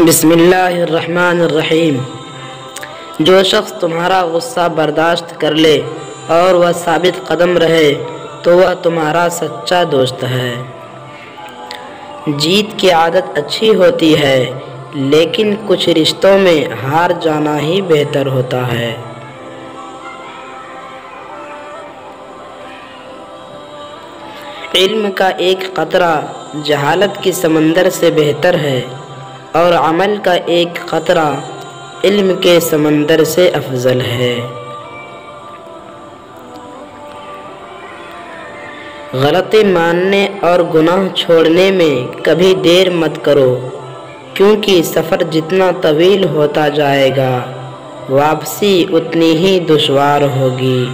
بسم اللہ الرحمن الرحیم۔ جو شخص تمہارا غصہ برداشت کر لے اور وہ ثابت قدم رہے تو وہ تمہارا سچا دوست ہے۔ جیت کی عادت اچھی ہوتی ہے لیکن کچھ رشتوں میں ہار جانا ہی بہتر ہوتا ہے۔ علم کا ایک قطرہ جہالت کے سمندر سے بہتر ہے اور عمل کا ایک قطرہ علم کے سمندر سے افضل ہے۔ غلطی ماننے اور گناہ چھوڑنے میں کبھی دیر مت کرو، کیونکہ سفر جتنا طویل ہوتا جائے گا واپسی اتنی ہی دشوار ہوگی۔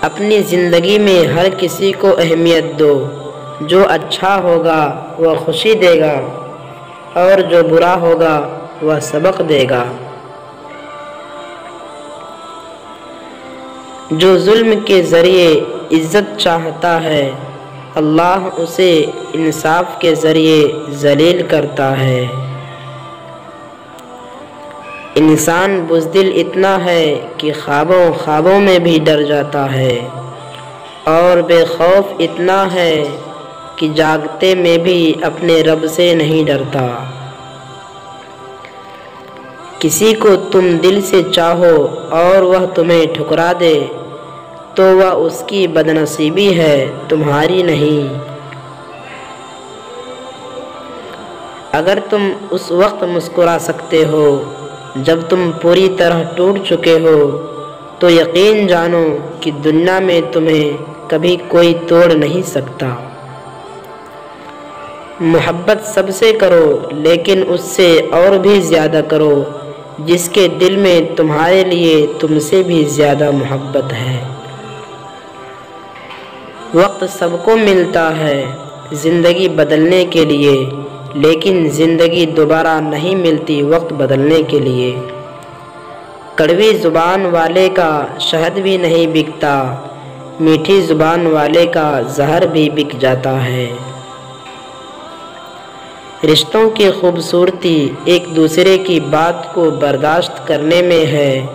اپنی زندگی میں ہر کسی کو اہمیت دو، جو اچھا ہوگا وہ خوشی دے گا اور جو برا ہوگا وہ سبق دے گا۔ جو ظلم کے ذریعے عزت چاہتا ہے اللہ اسے انصاف کے ذریعے ذلیل کرتا ہے۔ انسان بزدل اتنا ہے کہ خوابوں میں بھی ڈر جاتا ہے اور بے خوف اتنا ہے کہ جاگتے میں بھی اپنے رب سے نہیں ڈرتا۔ کسی کو تم دل سے چاہو اور وہ تمہیں ٹھکرا دے تو وہ اس کی بدنصیبی ہے، تمہاری نہیں۔ اگر تم اس وقت مسکرا سکتے ہو جب تم پوری طرح ٹوٹ چکے ہو تو یقین جانو کہ دنیا میں تمہیں کبھی کوئی توڑ نہیں سکتا۔ محبت سب سے کرو لیکن اس سے اور بھی زیادہ کرو جس کے دل میں تمہارے لیے تم سے بھی زیادہ محبت ہے۔ وقت سب کو ملتا ہے زندگی بدلنے کے لیے، لیکن زندگی دوبارہ نہیں ملتی وقت بدلنے کے لیے۔ کڑوی زبان والے کا شہد بھی نہیں بکتا، میٹھی زبان والے کا زہر بھی بک جاتا ہے۔ رشتوں کی خوبصورتی ایک دوسرے کی بات کو برداشت کرنے میں ہے۔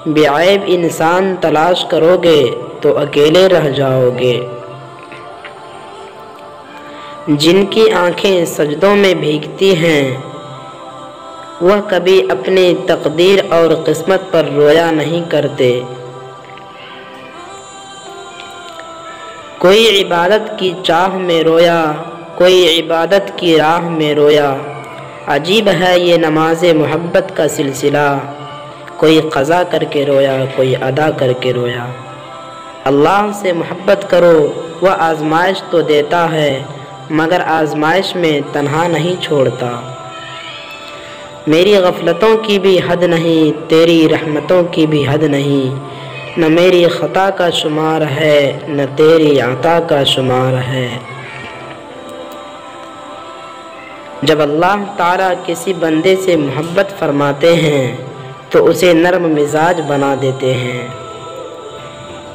بے عیب انسان تلاش کرو گے تو اکیلے رہ جاؤ گے۔ جن کی آنکھیں سجدوں میں بھیگتی ہیں وہ کبھی اپنی تقدیر اور قسمت پر رویا نہیں کرتے۔ کوئی عبادت کی چاہ میں رویا، کوئی عبادت کی راہ میں رویا۔ عجیب ہے یہ نماز محبت کا سلسلہ، کوئی قضا کر کے رویا، کوئی ادا کر کے رویا۔ اللہ سے محبت کرو، وہ آزمائش تو دیتا ہے مگر آزمائش میں تنہا نہیں چھوڑتا۔ میری غفلتوں کی بھی حد نہیں، تیری رحمتوں کی بھی حد نہیں، نہ میری خطا کا شمار ہے نہ تیری عطا کا شمار ہے۔ جب اللہ تعالیٰ کسی بندے سے محبت فرماتے ہیں تو اسے نرم مزاج بنا دیتے ہیں۔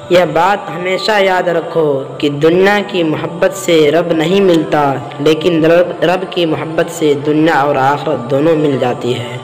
یہ بات ہمیشہ یاد رکھو کہ دنیا کی محبت سے رب نہیں ملتا، لیکن رب کی محبت سے دنیا اور آخرت دونوں مل جاتی ہے۔